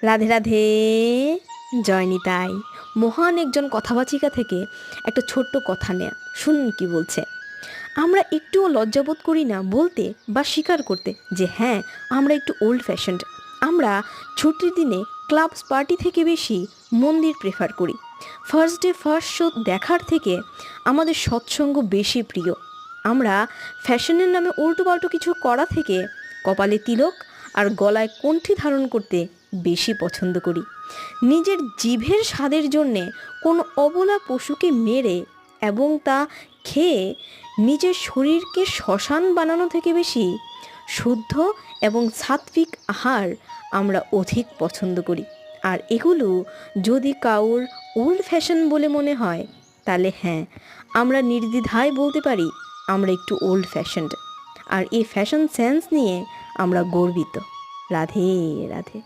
রাধে রাধে, জয় নিতাই। মহান একজন কথাবাচিকা থেকে একটা ছোট্ট কথা নেয়া, শুনুন কি বলছে। আমরা একটুও লজ্জাবোধ করি না বলতে বা স্বীকার করতে যে হ্যাঁ, আমরা একটু ওল্ড ফ্যাশনড। আমরা ছুটির দিনে ক্লাবস পার্টি থেকে বেশি মন্দির প্রেফার করি। ফার্স্ট ডে ফার্স্ট শো দেখার থেকে আমাদের সৎসঙ্গ বেশি প্রিয়। আমরা ফ্যাশনের নামে উল্টোপাল্টো কিছু করা থেকে কপালে তিলক আর গলায় কণ্ঠি ধারণ করতে বেশি পছন্দ করি। নিজের জিভের স্বাদের জন্যে কোনো অবলা পশুকে মেরে এবং তা খেয়ে নিজের শরীরকে শ্মশান বানানো থেকে বেশি শুদ্ধ এবং সাত্বিক আহার আমরা অধিক পছন্দ করি। আর এগুলো যদি কাউর ওল্ড ফ্যাশন বলে মনে হয়, তাহলে হ্যাঁ, আমরা নির্দ্বিধায় বলতে পারি আমরা একটু ওল্ড ফ্যাশনড। আর এই ফ্যাশন সেন্স নিয়ে আমরা গর্বিত। রাধে রাধে।